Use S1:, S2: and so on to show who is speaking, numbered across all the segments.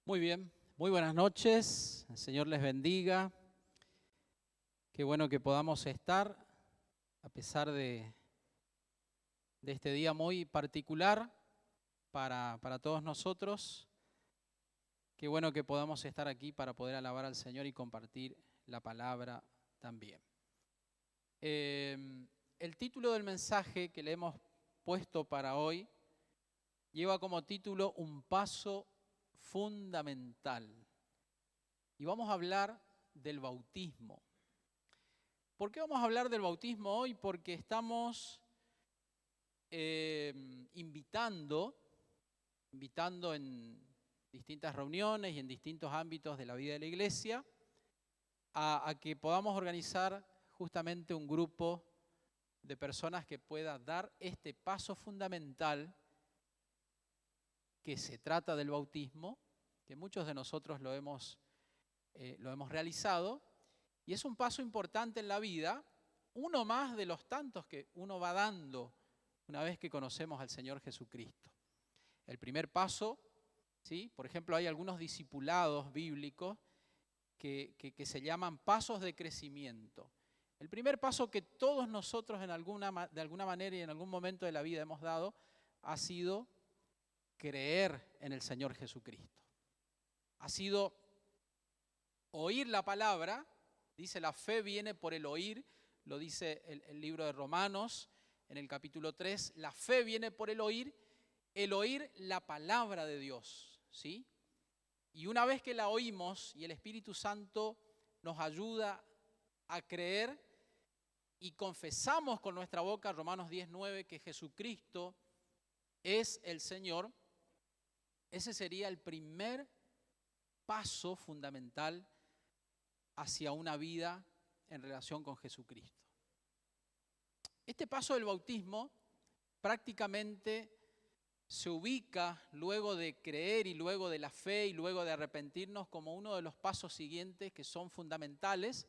S1: Muy bien, muy buenas noches, el Señor les bendiga. Qué bueno que podamos estar, a pesar de este día muy particular para todos nosotros. Qué bueno que podamos estar aquí para poder alabar al Señor y compartir la palabra también. El título del mensaje que le hemos puesto para hoy lleva como título Un paso fundamental. Y vamos a hablar del bautismo. ¿Por qué vamos a hablar del bautismo hoy? Porque estamos invitando en distintas reuniones y en distintos ámbitos de la vida de la iglesia a que podamos organizar justamente un grupo de personas que pueda dar este paso fundamental que se trata del bautismo, que muchos de nosotros lo hemos realizado, y es un paso importante en la vida, uno más de los tantos que uno va dando una vez que conocemos al Señor Jesucristo. El primer paso, ¿sí? Por ejemplo, hay algunos discipulados bíblicos que se llaman pasos de crecimiento. El primer paso que todos nosotros de alguna manera y en algún momento de la vida hemos dado ha sido creer en el Señor Jesucristo. Ha sido oír la palabra. Dice, la fe viene por el oír, lo dice el libro de Romanos en el capítulo 3. La fe viene por el oír la palabra de Dios, ¿sí? Y una vez que la oímos y el Espíritu Santo nos ayuda a creer y confesamos con nuestra boca, Romanos 10:9, que Jesucristo es el Señor, ese sería el primer paso fundamental hacia una vida en relación con Jesucristo. Este paso del bautismo prácticamente se ubica luego de creer y luego de la fe y luego de arrepentirnos como uno de los pasos siguientes que son fundamentales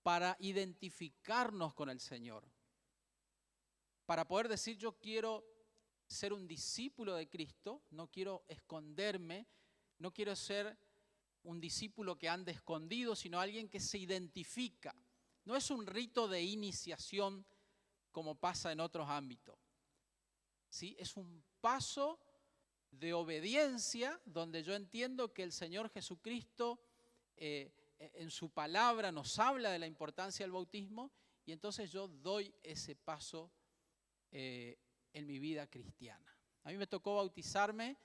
S1: para identificarnos con el Señor. Para poder decir yo quiero ser un discípulo de Cristo, no quiero esconderme, no quiero ser un discípulo que ande escondido, sino alguien que se identifica. No es un rito de iniciación como pasa en otros ámbitos, ¿sí? Es un paso de obediencia donde yo entiendo que el Señor Jesucristo en su palabra nos habla de la importancia del bautismo y entonces yo doy ese paso en mi vida cristiana. A mí me tocó bautizarme.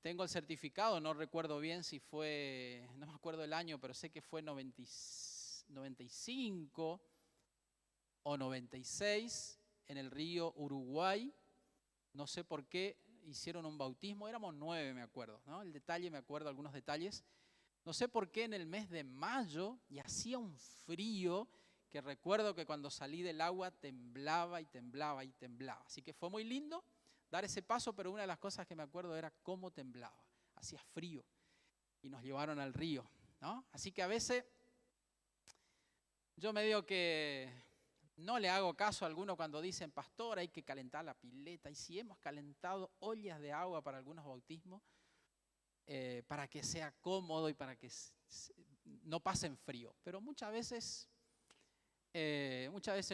S1: Tengo el certificado, no recuerdo bien si fue, no me acuerdo el año, pero sé que fue 95 o 96 en el río Uruguay. No sé por qué hicieron un bautismo, éramos 9 me acuerdo, ¿no? El detalle, me acuerdo algunos detalles. No sé por qué en el mes de mayo, y hacía un frío, que recuerdo que cuando salí del agua temblaba y temblaba y temblaba. Así que fue muy lindo dar ese paso, pero una de las cosas que me acuerdo era cómo temblaba. Hacía frío y nos llevaron al río, ¿no? Así que a veces yo me digo que no le hago caso a alguno cuando dicen, pastor, hay que calentar la pileta. Y si hemos calentado ollas de agua para algunos bautismos, para que sea cómodo y para que no pasen frío. Pero muchas veces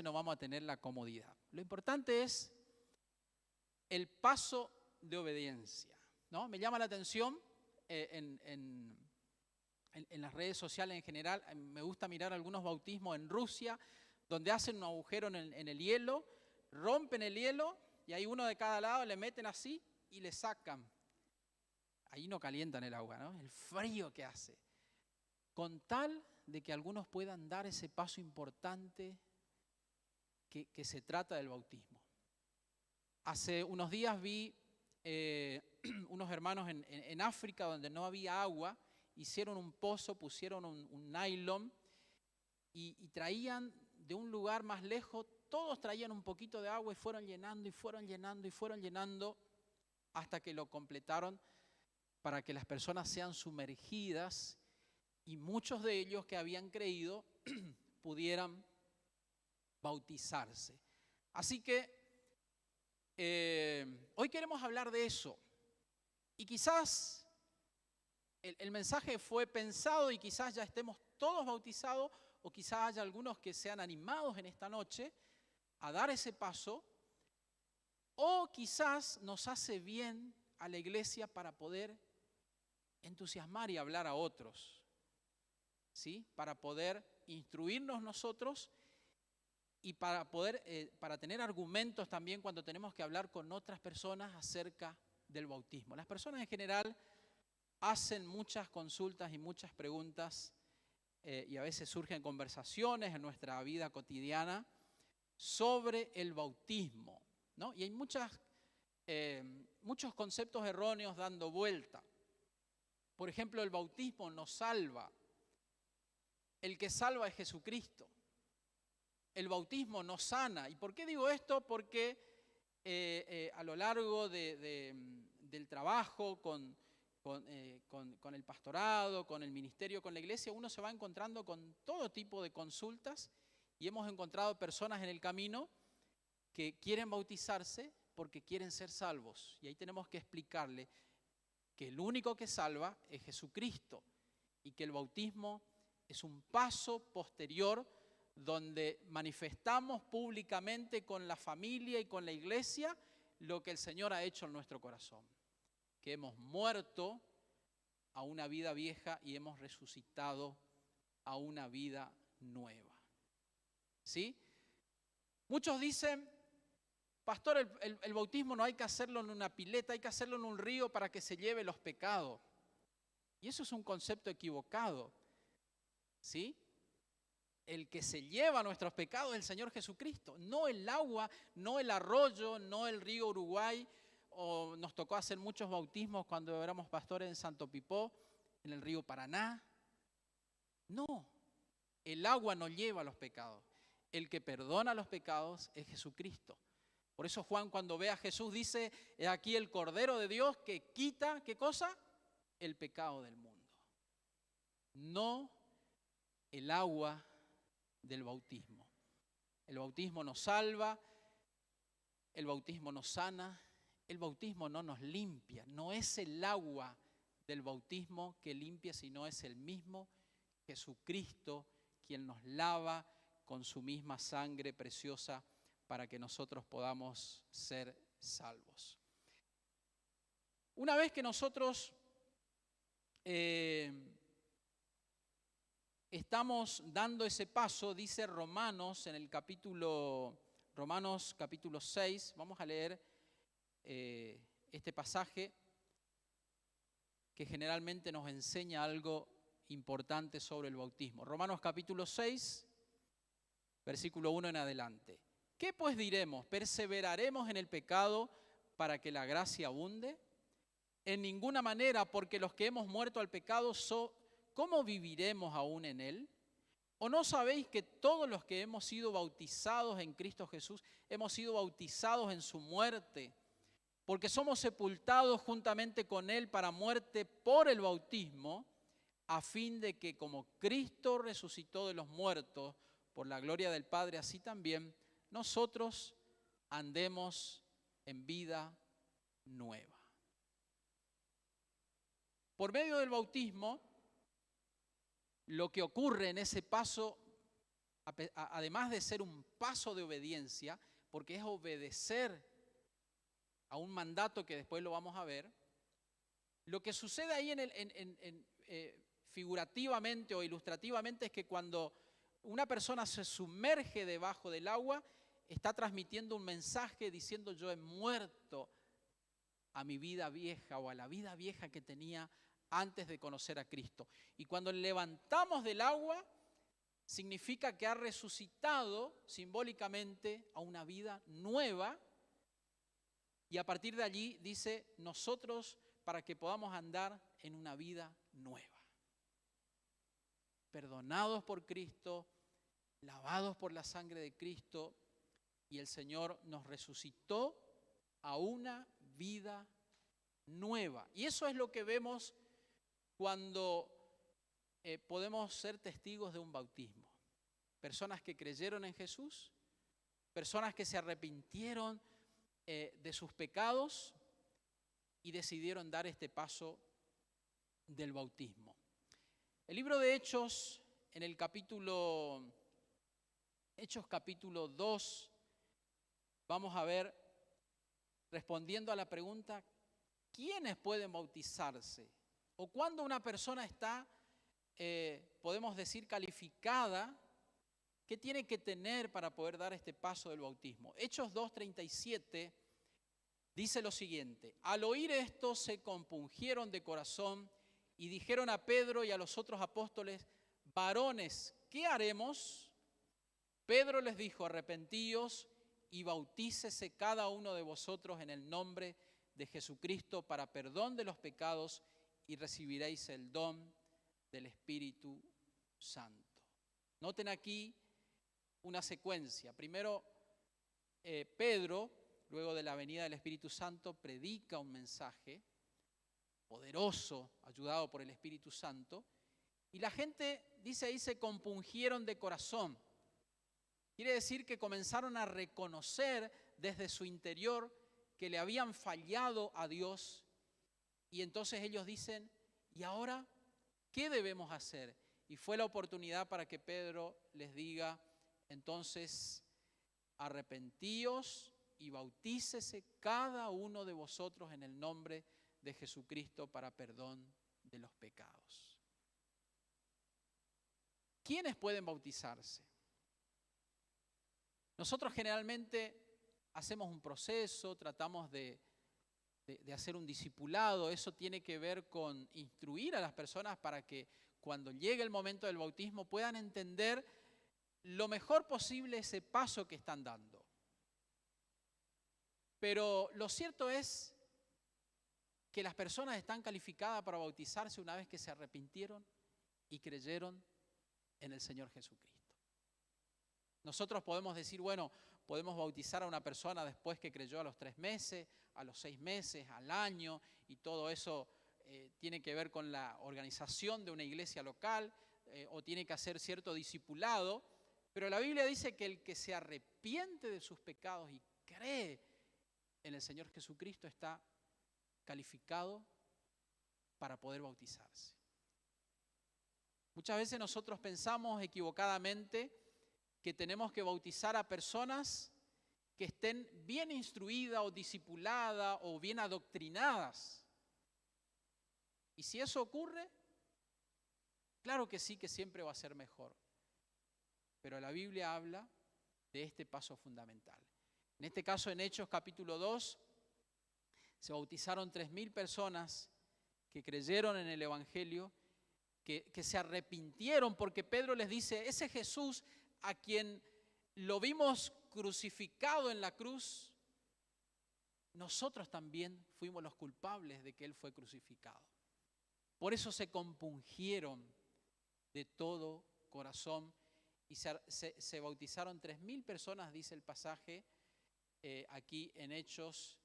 S1: no vamos a tener la comodidad. Lo importante es el paso de obediencia, ¿no? Me llama la atención en las redes sociales en general, me gusta mirar algunos bautismos en Rusia, donde hacen un agujero en el hielo, rompen el hielo y hay uno de cada lado, le meten así y le sacan. Ahí no calientan el agua, ¿no? El frío que hace. Con tal de que algunos puedan dar ese paso importante que se trata del bautismo. Hace unos días vi unos hermanos en África donde no había agua, hicieron un pozo, pusieron un nylon y traían de un lugar más lejos, todos traían un poquito de agua y fueron llenando y fueron llenando y fueron llenando hasta que lo completaron para que las personas sean sumergidas y muchos de ellos que habían creído pudieran bautizarse. Así que hoy queremos hablar de eso. Y quizás el mensaje fue pensado y quizás ya estemos todos bautizados o quizás haya algunos que sean animados en esta noche a dar ese paso, o quizás nos hace bien a la iglesia para poder entusiasmar y hablar a otros, ¿sí? Para poder instruirnos nosotros y para poder, para tener argumentos también cuando tenemos que hablar con otras personas acerca del bautismo. Las personas en general hacen muchas consultas y muchas preguntas y a veces surgen conversaciones en nuestra vida cotidiana sobre el bautismo, ¿no? Y hay muchos conceptos erróneos dando vuelta. Por ejemplo, el bautismo nos salva. El que salva es Jesucristo. El bautismo nos sana. ¿Y por qué digo esto? Porque a lo largo del trabajo con el pastorado, con el ministerio, con la iglesia, uno se va encontrando con todo tipo de consultas y hemos encontrado personas en el camino que quieren bautizarse porque quieren ser salvos. Y ahí tenemos que explicarle que el único que salva es Jesucristo y que el bautismo es un paso posterior donde manifestamos públicamente con la familia y con la iglesia lo que el Señor ha hecho en nuestro corazón. Que hemos muerto a una vida vieja y hemos resucitado a una vida nueva. ¿Sí? Muchos dicen, pastor, el bautismo no hay que hacerlo en una pileta, hay que hacerlo en un río para que se lleve los pecados. Y eso es un concepto equivocado. ¿Sí? El que se lleva nuestros pecados es el Señor Jesucristo, no el agua, no el arroyo, no el río Uruguay. O nos tocó hacer muchos bautismos cuando éramos pastores en Santo Pipó, en el río Paraná. No, el agua no lleva los pecados. El que perdona los pecados es Jesucristo. Por eso Juan, cuando ve a Jesús, dice, he aquí el Cordero de Dios que quita, ¿qué cosa? El pecado del mundo. No el agua del bautismo. El bautismo nos salva, el bautismo nos sana, el bautismo no nos limpia. No es el agua del bautismo que limpia, sino es el mismo Jesucristo quien nos lava con su misma sangre preciosa para que nosotros podamos ser salvos. Una vez que nosotros estamos dando ese paso, dice Romanos en el Romanos capítulo 6, vamos a leer este pasaje que generalmente nos enseña algo importante sobre el bautismo. Romanos capítulo 6, versículo 1 en adelante. ¿Qué pues diremos? ¿Perseveraremos en el pecado para que la gracia abunde? En ninguna manera, porque los que hemos muerto al pecado, ¿cómo viviremos aún en él? ¿O no sabéis que todos los que hemos sido bautizados en Cristo Jesús, hemos sido bautizados en su muerte? Porque somos sepultados juntamente con él para muerte por el bautismo, a fin de que como Cristo resucitó de los muertos por la gloria del Padre, así también nosotros andemos en vida nueva. Por medio del bautismo, lo que ocurre en ese paso, además de ser un paso de obediencia, porque es obedecer a un mandato que después lo vamos a ver, lo que sucede ahí figurativamente o ilustrativamente es que cuando una persona se sumerge debajo del agua, está transmitiendo un mensaje diciendo yo he muerto a mi vida vieja o a la vida vieja que tenía antes de conocer a Cristo. Y cuando levantamos del agua, significa que ha resucitado simbólicamente a una vida nueva. Y a partir de allí dice, nosotros para que podamos andar en una vida nueva. Perdonados por Cristo, lavados por la sangre de Cristo, y el Señor nos resucitó a una vida nueva. Y eso es lo que vemos cuando podemos ser testigos de un bautismo. Personas que creyeron en Jesús, personas que se arrepintieron de sus pecados y decidieron dar este paso del bautismo. El libro de Hechos, en el Hechos capítulo 2, vamos a ver, respondiendo a la pregunta, ¿quiénes pueden bautizarse? O cuando una persona está, podemos decir, calificada, ¿qué tiene que tener para poder dar este paso del bautismo? Hechos 2:37 dice lo siguiente: al oír esto se compungieron de corazón y dijeron a Pedro y a los otros apóstoles: varones, ¿qué haremos? Pedro les dijo: arrepentíos y bautícese cada uno de vosotros en el nombre de Jesucristo para perdón de los pecados y recibiréis el don del Espíritu Santo. Noten aquí una secuencia. Primero, Pedro, luego de la venida del Espíritu Santo, predica un mensaje poderoso, ayudado por el Espíritu Santo, y la gente, dice ahí, se compungieron de corazón. Quiere decir que comenzaron a reconocer desde su interior que le habían fallado a Dios, y entonces ellos dicen: ¿y ahora qué debemos hacer? Y fue la oportunidad para que Pedro les diga: entonces, arrepentíos y bautícese cada uno de vosotros en el nombre de Jesucristo para perdón de los pecados. ¿Quiénes pueden bautizarse? Nosotros generalmente hacemos un proceso, tratamos de hacer un discipulado. Eso tiene que ver con instruir a las personas para que cuando llegue el momento del bautismo puedan entender lo mejor posible ese paso que están dando. Pero lo cierto es que las personas están calificadas para bautizarse una vez que se arrepintieron y creyeron en el Señor Jesucristo. Nosotros podemos decir, bueno, podemos bautizar a una persona después que creyó a los 3 meses, a los 6 meses, al año, y todo eso tiene que ver con la organización de una iglesia local, o tiene que hacer cierto discipulado, pero la Biblia dice que el que se arrepiente de sus pecados y cree en el Señor Jesucristo está calificado para poder bautizarse. Muchas veces nosotros pensamos equivocadamente que tenemos que bautizar a personas que estén bien instruidas o discipuladas o bien adoctrinadas. Y si eso ocurre, claro que sí, que siempre va a ser mejor. Pero la Biblia habla de este paso fundamental. En este caso, en Hechos capítulo 2, se bautizaron 3.000 personas que creyeron en el Evangelio, que se arrepintieron, porque Pedro les dice: ese Jesús a quien lo vimos crucificado en la cruz, nosotros también fuimos los culpables de que Él fue crucificado. Por eso se compungieron de todo corazón y se bautizaron 3.000 personas, dice el pasaje aquí en Hechos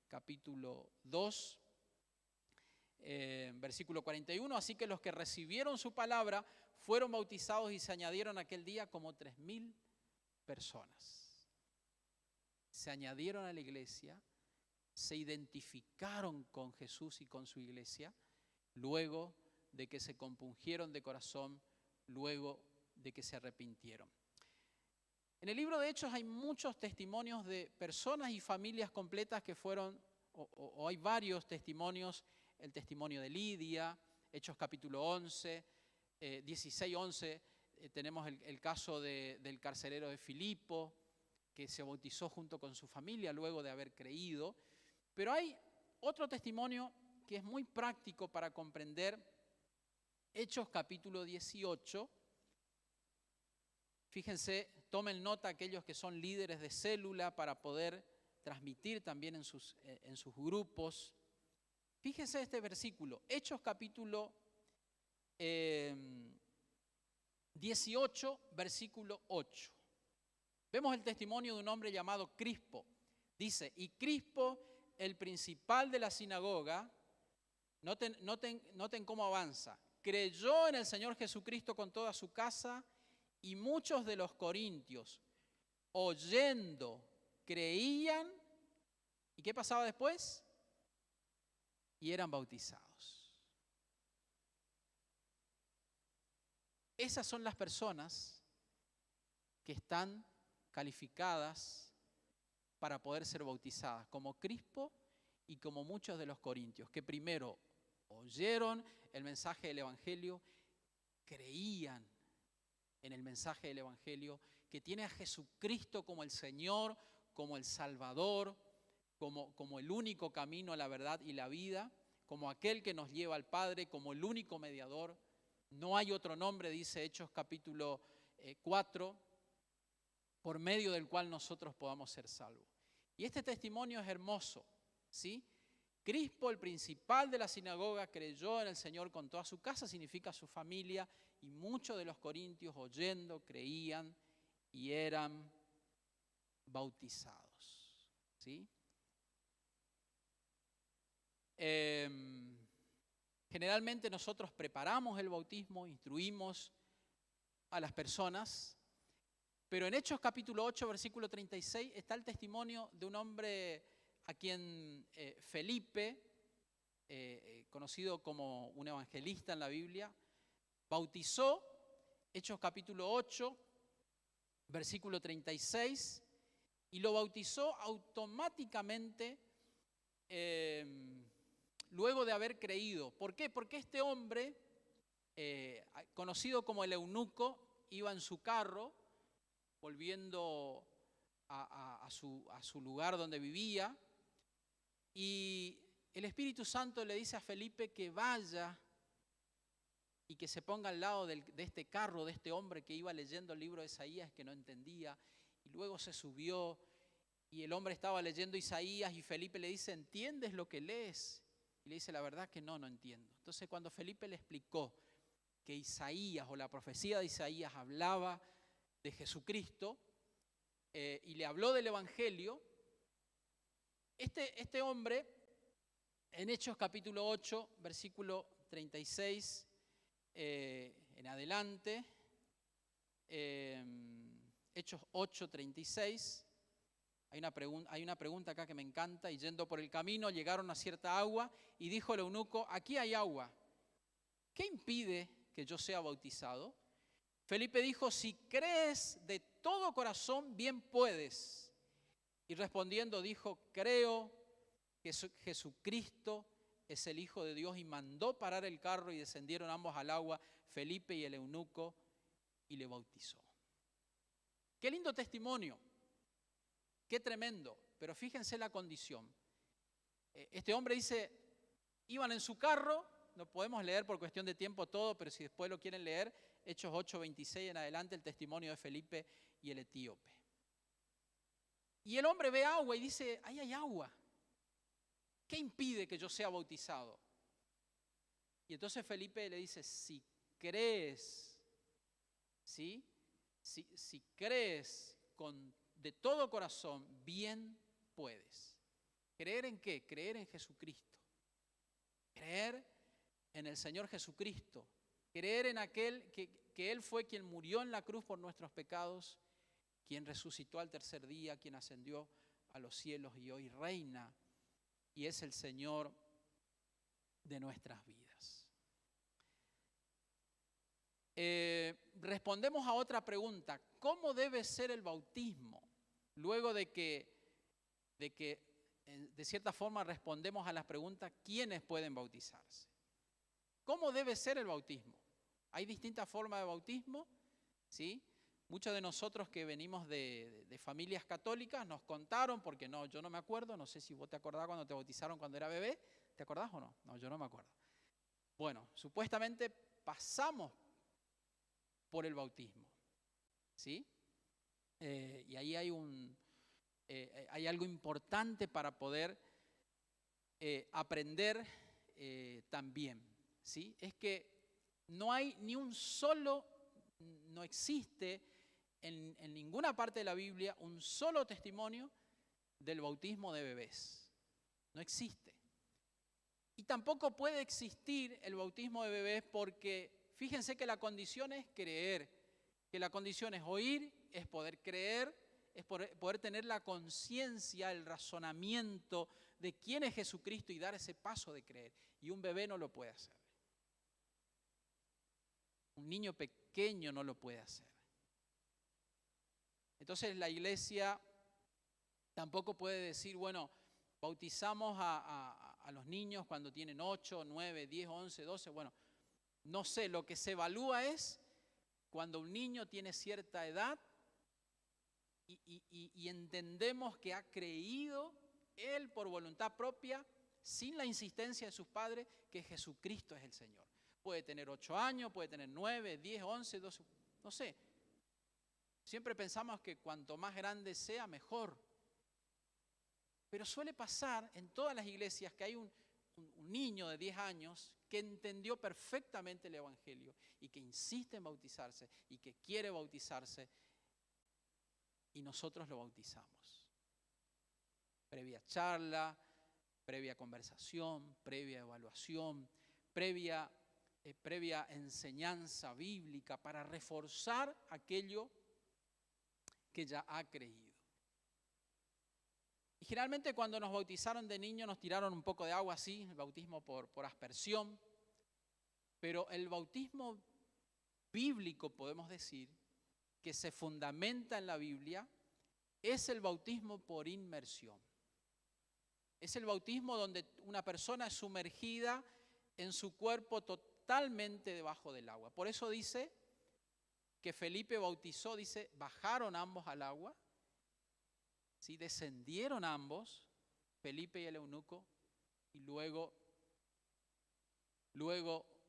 S1: capítulo 2, versículo 41. Así que los que recibieron su palabra fueron bautizados y se añadieron aquel día como 3.000 personas. Se añadieron a la iglesia, se identificaron con Jesús y con su iglesia, luego de que se compungieron de corazón, luego de que se arrepintieron. En el libro de Hechos hay muchos testimonios de personas y familias completas que fueron, o hay varios testimonios: el testimonio de Lidia, Hechos capítulo 11, 16:11, tenemos el caso del carcelero de Filipo, que se bautizó junto con su familia luego de haber creído. Pero hay otro testimonio que es muy práctico para comprender. Hechos capítulo 18. Fíjense, tomen nota aquellos que son líderes de célula para poder transmitir también en sus grupos. Fíjense este versículo, Hechos capítulo 18, versículo 8. Vemos el testimonio de un hombre llamado Crispo. Dice: y Crispo, el principal de la sinagoga, noten cómo avanza, creyó en el Señor Jesucristo con toda su casa, y muchos de los corintios, oyendo, creían. ¿Y qué pasaba después? Y eran bautizados. Esas son las personas que están calificadas para poder ser bautizadas, como Crispo y como muchos de los corintios, que primero oyeron el mensaje del Evangelio, creían en el mensaje del Evangelio, que tiene a Jesucristo como el Señor, como el Salvador, como el único camino a la verdad y la vida, como aquel que nos lleva al Padre, como el único mediador. No hay otro nombre, dice Hechos capítulo 4, por medio del cual nosotros podamos ser salvos. Y este testimonio es hermoso, ¿sí? Crispo, el principal de la sinagoga, creyó en el Señor con toda su casa, significa su familia, y muchos de los corintios oyendo, creían y eran bautizados, ¿sí? Generalmente nosotros preparamos el bautismo, instruimos a las personas, pero en Hechos capítulo 8, versículo 36, está el testimonio de un hombre a quien Felipe, conocido como un evangelista en la Biblia, bautizó. Hechos capítulo 8, versículo 36, y lo bautizó automáticamente luego de haber creído. ¿Por qué? Porque este hombre, conocido como el eunuco, iba en su carro, volviendo a su lugar donde vivía, y el Espíritu Santo le dice a Felipe que vaya y que se ponga al lado de este carro, de este hombre que iba leyendo el libro de Isaías, que no entendía, y luego se subió, y el hombre estaba leyendo Isaías, y Felipe le dice, ¿entiendes lo que lees? Y le dice, la verdad que no entiendo. Entonces cuando Felipe le explicó que Isaías, o la profecía de Isaías, hablaba de Jesucristo, y le habló del Evangelio, este hombre, en Hechos capítulo 8, versículo 36, en adelante, Hechos 8, 36, hay una pregunta acá que me encanta, y yendo por el camino llegaron a cierta agua, y dijo el eunuco, aquí hay agua, ¿qué impide que yo sea bautizado? Felipe dijo, si crees de todo corazón, bien puedes. Y respondiendo dijo, creo que Jesucristo es el Hijo de Dios, y mandó parar el carro y descendieron ambos al agua, Felipe y el eunuco, y le bautizó. Qué lindo testimonio, qué tremendo, pero fíjense la condición. Este hombre dice, iban en su carro, no podemos leer por cuestión de tiempo todo, pero si después lo quieren leer, Hechos 8, 26 en adelante, el testimonio de Felipe y el etíope. Y el hombre ve agua y dice, ahí hay agua. ¿Qué impide que yo sea bautizado? Y entonces Felipe le dice, si crees, ¿sí? Si crees de todo corazón, bien puedes. ¿Creer en qué? Creer en Jesucristo. Creer en el Señor Jesucristo. Creer en aquel que Él fue quien murió en la cruz por nuestros pecados, quien resucitó al tercer día, quien ascendió a los cielos y hoy reina y es el Señor de nuestras vidas. Respondemos a otra pregunta. ¿Cómo debe ser el bautismo? Luego de que de cierta forma respondemos a las preguntas, ¿quiénes pueden bautizarse? ¿Cómo debe ser el bautismo? Hay distintas formas de bautismo, ¿sí? Muchos de nosotros que venimos de familias católicas nos contaron, porque yo no me acuerdo, no sé si vos te acordás cuando te bautizaron cuando era bebé, ¿te acordás o no? No, yo no me acuerdo. Bueno, supuestamente pasamos por el bautismo, ¿sí? Y ahí hay algo importante para poder aprender también, ¿sí? Es que no hay ni un solo, no existe en ninguna parte de la Biblia un solo testimonio del bautismo de bebés. No existe. Y tampoco puede existir el bautismo de bebés porque fíjense que la condición es creer, que la condición es oír, es poder creer, es poder tener la conciencia, el razonamiento de quién es Jesucristo y dar ese paso de creer. Y un bebé no lo puede hacer. Un niño pequeño no lo puede hacer. Entonces la iglesia tampoco puede decir, bueno, bautizamos a los niños cuando tienen 8, 9, 10, 11, 12. Bueno, no sé, lo que se evalúa es cuando un niño tiene cierta edad y entendemos que ha creído él por voluntad propia, sin la insistencia de sus padres, que Jesucristo es el Señor. Puede tener 8 años, puede tener 9, 10, 11, 12, no sé. Siempre pensamos que cuanto más grande sea, mejor. Pero suele pasar en todas las iglesias que hay un niño de 10 años que entendió perfectamente el Evangelio y que insiste en bautizarse y que quiere bautizarse y nosotros lo bautizamos. Previa charla, previa conversación, previa evaluación, previa enseñanza bíblica para reforzar aquello que ya ha creído. Y generalmente cuando nos bautizaron de niño nos tiraron un poco de agua así, el bautismo por aspersión, pero el bautismo bíblico, podemos decir, que se fundamenta en la Biblia, es el bautismo por inmersión. Es el bautismo donde una persona es sumergida en su cuerpo totalmente debajo del agua. Por eso dice que Felipe bautizó, dice, bajaron ambos al agua, ¿sí? Descendieron ambos, Felipe y el eunuco, y luego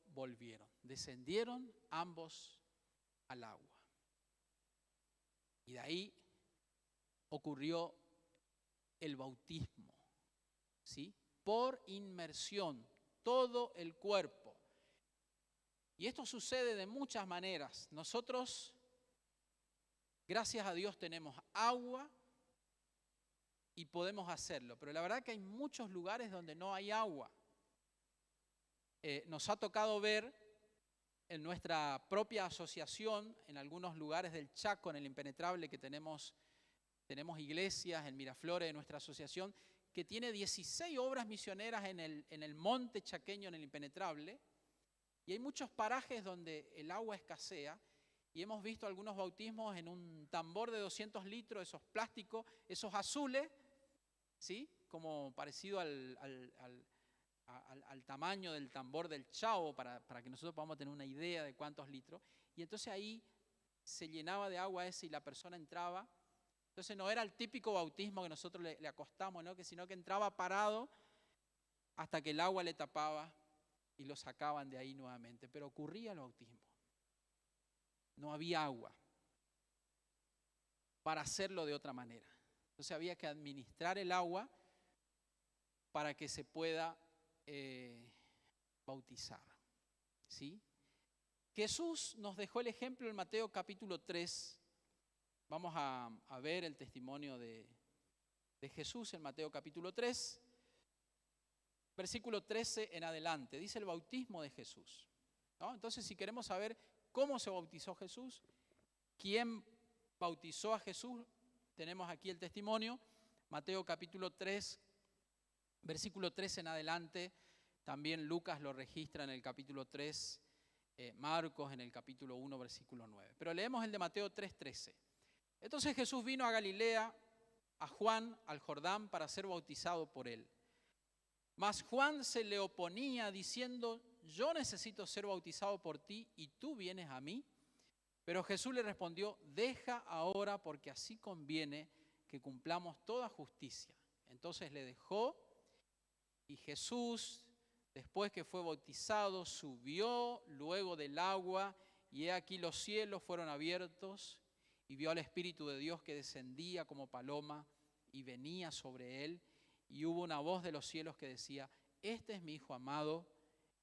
S1: volvieron. Descendieron ambos al agua. Y de ahí ocurrió el bautismo, ¿sí? Por inmersión, todo el cuerpo. Y esto sucede de muchas maneras. Nosotros, gracias a Dios, tenemos agua y podemos hacerlo. Pero la verdad que hay muchos lugares donde no hay agua. Nos ha tocado ver en nuestra propia asociación, en algunos lugares del Chaco, en el Impenetrable, que tenemos iglesias en Miraflores de nuestra asociación, que tiene 16 obras misioneras en el monte chaqueño, en el Impenetrable, y hay muchos parajes donde el agua escasea, y hemos visto algunos bautismos en un tambor de 200 litros, esos plásticos, esos azules, ¿sí? Como parecido al tamaño del tambor del Chavo, para que nosotros podamos tener una idea de cuántos litros, y entonces ahí se llenaba de agua ese y la persona entraba. Entonces no era el típico bautismo que nosotros le acostamos, ¿no? Sino que entraba parado hasta que el agua le tapaba y lo sacaban de ahí nuevamente. Pero ocurría el bautismo. No había agua para hacerlo de otra manera. Entonces había que administrar el agua para que se pueda bautizar, ¿sí? Jesús nos dejó el ejemplo en Mateo capítulo 3. Vamos a ver el testimonio de Jesús en Mateo capítulo 3, versículo 13 en adelante. Dice el bautismo de Jesús, ¿no? Entonces, si queremos saber cómo se bautizó Jesús, quién bautizó a Jesús, tenemos aquí el testimonio. Mateo capítulo 3, versículo 13 en adelante. También Lucas lo registra en el capítulo 3, Marcos en el capítulo 1, versículo 9. Pero leemos el de Mateo 3:13. Entonces Jesús vino a Galilea, a Juan, al Jordán, para ser bautizado por él. Mas Juan se le oponía diciendo, yo necesito ser bautizado por ti y tú vienes a mí. Pero Jesús le respondió, deja ahora porque así conviene que cumplamos toda justicia. Entonces le dejó y Jesús, después que fue bautizado, subió luego del agua y he aquí los cielos fueron abiertos y vio al Espíritu de Dios que descendía como paloma y venía sobre él. Y hubo una voz de los cielos que decía, este es mi Hijo amado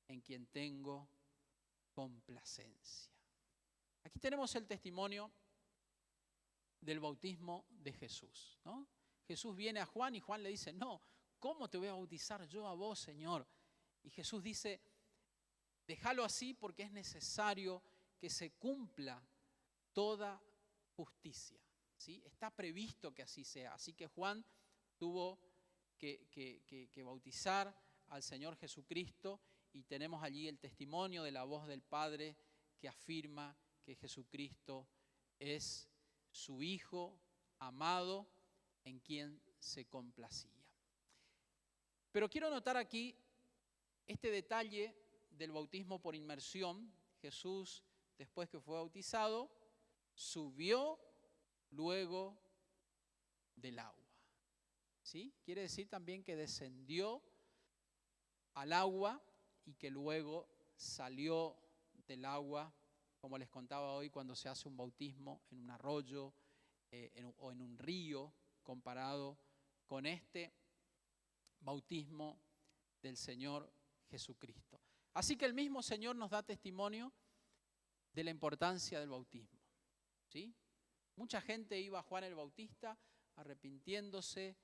S1: en quien tengo complacencia. Aquí tenemos el testimonio del bautismo de Jesús, ¿no? Jesús viene a Juan y Juan le dice, no, ¿cómo te voy a bautizar yo a vos, Señor? Y Jesús dice, déjalo así porque es necesario que se cumpla toda justicia, ¿sí? Está previsto que así sea. Así que Juan tuvo que bautizar al Señor Jesucristo y tenemos allí el testimonio de la voz del Padre que afirma que Jesucristo es su Hijo amado en quien se complacía. Pero quiero notar aquí este detalle del bautismo por inmersión. Jesús, después que fue bautizado, subió luego del agua. ¿Sí? Quiere decir también que descendió al agua y que luego salió del agua, como les contaba hoy, cuando se hace un bautismo en un arroyo o en un río, comparado con este bautismo del Señor Jesucristo. Así que el mismo Señor nos da testimonio de la importancia del bautismo. ¿Sí? Mucha gente iba a Juan el Bautista arrepintiéndose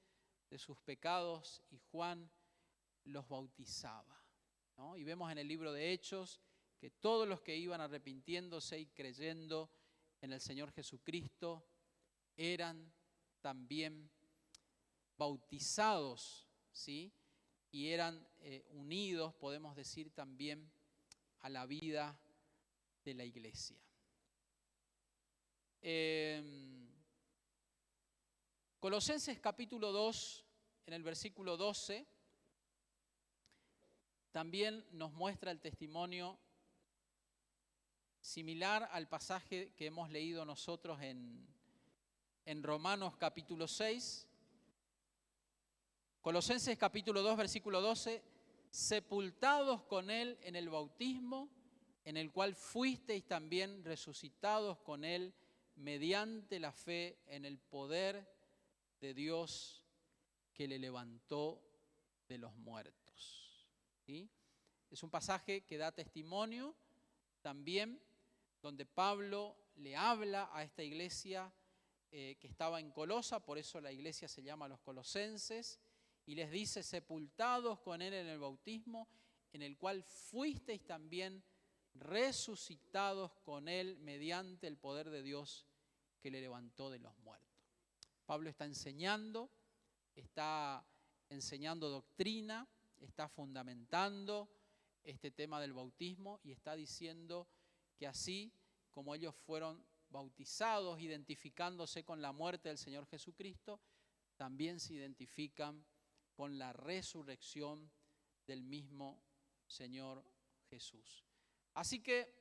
S1: de sus pecados y Juan los bautizaba, ¿no? Y vemos en el libro de Hechos que todos los que iban arrepintiéndose y creyendo en el Señor Jesucristo eran también bautizados, ¿sí? Y eran unidos, podemos decir, también a la vida de la iglesia. Colosenses capítulo 2, en el versículo 12, también nos muestra el testimonio similar al pasaje que hemos leído nosotros en Romanos capítulo 6. Colosenses capítulo 2, versículo 12, sepultados con Él en el bautismo, en el cual fuisteis también resucitados con Él mediante la fe en el poder de Dios que le levantó de los muertos. ¿Sí? Es un pasaje que da testimonio también donde Pablo le habla a esta iglesia que estaba en Colosa, por eso la iglesia se llama los colosenses, y les dice, sepultados con Él en el bautismo, en el cual fuisteis también resucitados con Él mediante el poder de Dios que le levantó de los muertos. Pablo está enseñando doctrina, está fundamentando este tema del bautismo y está diciendo que así como ellos fueron bautizados, identificándose con la muerte del Señor Jesucristo, también se identifican con la resurrección del mismo Señor Jesús. Así que,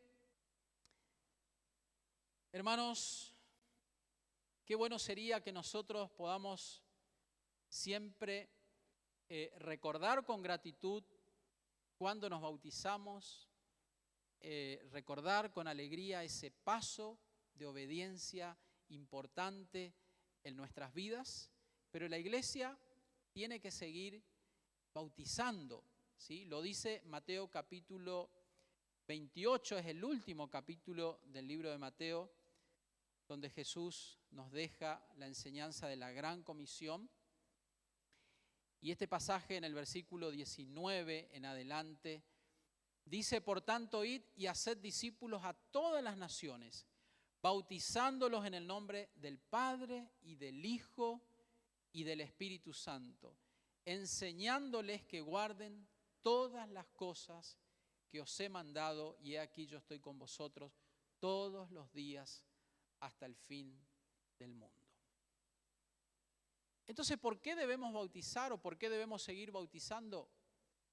S1: hermanos, qué bueno sería que nosotros podamos siempre recordar con gratitud cuando nos bautizamos, recordar con alegría ese paso de obediencia importante en nuestras vidas, pero la iglesia tiene que seguir bautizando, ¿sí? Lo dice Mateo capítulo 28, es el último capítulo del libro de Mateo, donde Jesús nos deja la enseñanza de la gran comisión. Y este pasaje en el versículo 19 en adelante dice, por tanto, id y haced discípulos a todas las naciones, bautizándolos en el nombre del Padre y del Hijo y del Espíritu Santo, enseñándoles que guarden todas las cosas que os he mandado, y he aquí yo estoy con vosotros todos los días hasta el fin del mundo. Entonces, ¿por qué debemos bautizar o por qué debemos seguir bautizando?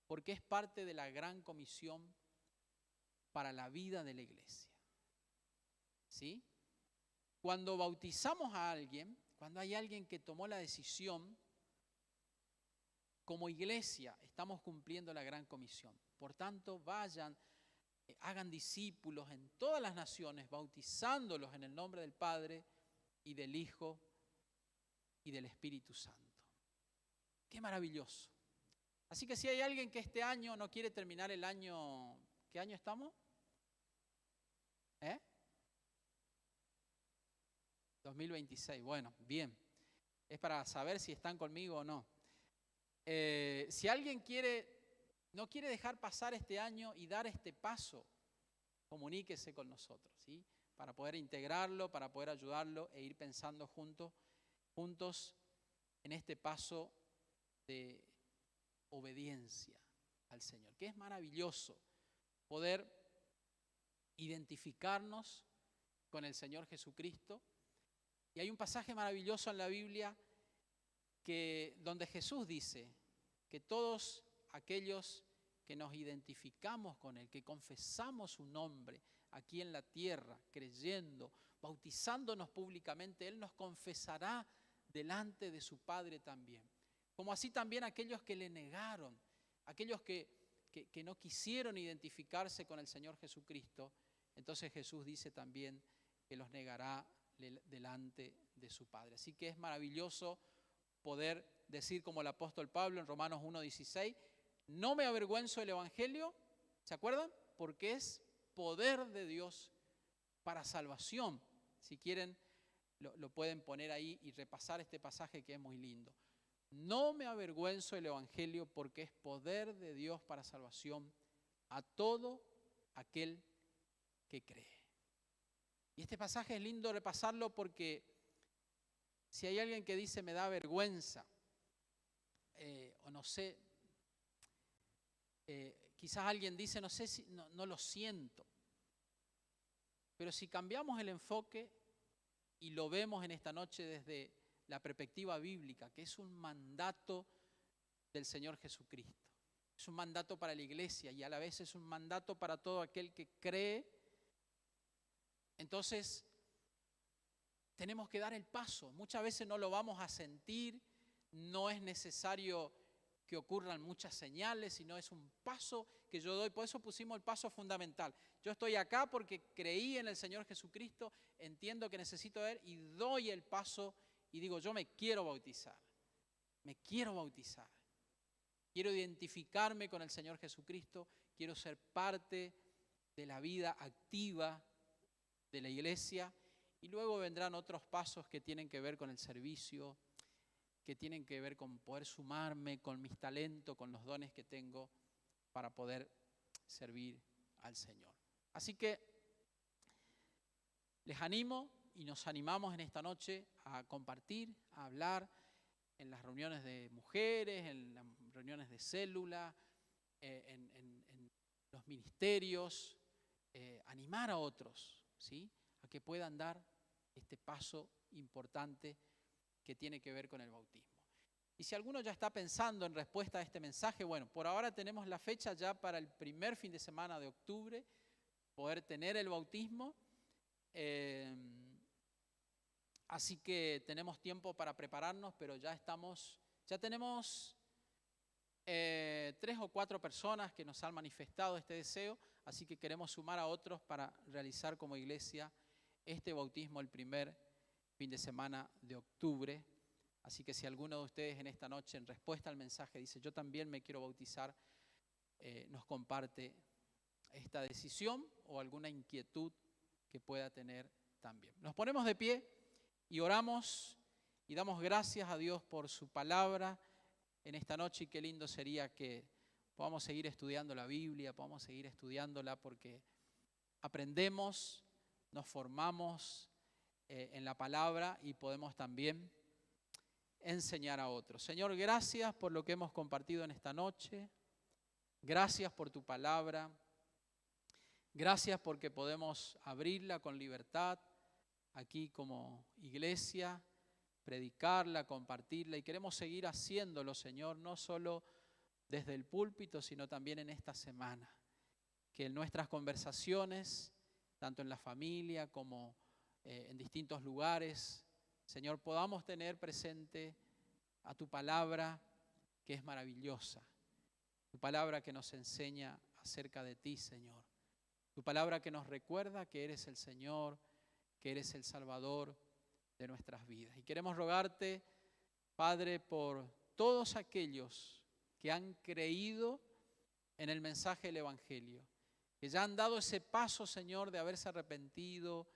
S1: Porque es parte de la gran comisión para la vida de la iglesia. ¿Sí? Cuando bautizamos a alguien, cuando hay alguien que tomó la decisión, como iglesia estamos cumpliendo la gran comisión. Por tanto, vayan, hagan discípulos en todas las naciones, bautizándolos en el nombre del Padre y del Hijo y del Espíritu Santo. ¡Qué maravilloso! Así que si hay alguien que este año no quiere terminar el año, ¿qué año estamos? 2026, bueno, bien. Es para saber si están conmigo o no. Si alguien no quiere dejar pasar este año y dar este paso, comuníquese con nosotros, ¿sí? Para poder integrarlo, para poder ayudarlo e ir pensando juntos en este paso de obediencia al Señor, que es maravilloso poder identificarnos con el Señor Jesucristo. Y hay un pasaje maravilloso en la Biblia donde Jesús dice que todos aquellos que nos identificamos con Él, que confesamos su nombre aquí en la tierra, creyendo, bautizándonos públicamente, Él nos confesará delante de su Padre también. Como así también aquellos que le negaron, aquellos que no quisieron identificarse con el Señor Jesucristo, entonces Jesús dice también que los negará delante de su Padre. Así que es maravilloso poder decir como el apóstol Pablo en Romanos 1:16, no me avergüenzo del Evangelio, ¿se acuerdan? Porque es poder de Dios para salvación. Si quieren, lo pueden poner ahí y repasar este pasaje que es muy lindo. No me avergüenzo del Evangelio porque es poder de Dios para salvación a todo aquel que cree. Y este pasaje es lindo repasarlo porque si hay alguien que dice me da vergüenza, o no sé, quizás alguien dice no sé si no lo siento, pero si cambiamos el enfoque y lo vemos en esta noche desde la perspectiva bíblica, que es un mandato del Señor Jesucristo, es un mandato para la iglesia y a la vez es un mandato para todo aquel que cree, entonces tenemos que dar el paso. Muchas veces no lo vamos a sentir, no es necesario que ocurran muchas señales, sino es un paso que yo doy. Por eso pusimos el paso fundamental. Yo estoy acá porque creí en el Señor Jesucristo, entiendo que necesito ver y doy el paso y digo, yo me quiero bautizar. Me quiero bautizar. Quiero identificarme con el Señor Jesucristo, quiero ser parte de la vida activa de la iglesia y luego vendrán otros pasos que tienen que ver con el servicio, que tienen que ver con poder sumarme con mis talentos, con los dones que tengo para poder servir al Señor. Así que les animo y nos animamos en esta noche a compartir, a hablar en las reuniones de mujeres, en las reuniones de célula, en los ministerios, animar a otros, ¿sí?, a que puedan dar este paso importante que tiene que ver con el bautismo. Y si alguno ya está pensando en respuesta a este mensaje, bueno, por ahora tenemos la fecha ya para el primer fin de semana de octubre, poder tener el bautismo. Así que tenemos tiempo para prepararnos, pero ya tenemos 3 o 4 personas que nos han manifestado este deseo, así que queremos sumar a otros para realizar como iglesia este bautismo el primer fin de semana de octubre. Así que si alguno de ustedes en esta noche, en respuesta al mensaje, dice yo también me quiero bautizar, nos comparte esta decisión o alguna inquietud que pueda tener también. Nos ponemos de pie y oramos y damos gracias a Dios por su palabra en esta noche y qué lindo sería que podamos seguir estudiando la Biblia, podamos seguir estudiándola porque aprendemos, nos formamos en la palabra y podemos también enseñar a otros. Señor, gracias por lo que hemos compartido en esta noche, gracias por tu palabra, gracias porque podemos abrirla con libertad aquí como iglesia, predicarla, compartirla y queremos seguir haciéndolo, Señor, no solo desde el púlpito, sino también en esta semana. Que en nuestras conversaciones, tanto en la familia como en distintos lugares, Señor, podamos tener presente a tu palabra que es maravillosa, tu palabra que nos enseña acerca de ti, Señor, tu palabra que nos recuerda que eres el Señor, que eres el Salvador de nuestras vidas. Y queremos rogarte, Padre, por todos aquellos que han creído en el mensaje del Evangelio, que ya han dado ese paso, Señor, de haberse arrepentido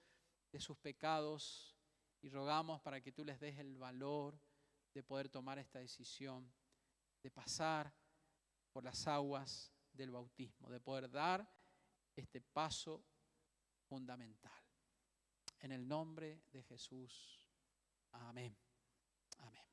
S1: de sus pecados, y rogamos para que tú les des el valor de poder tomar esta decisión, de pasar por las aguas del bautismo, de poder dar este paso fundamental. En el nombre de Jesús. Amén. Amén.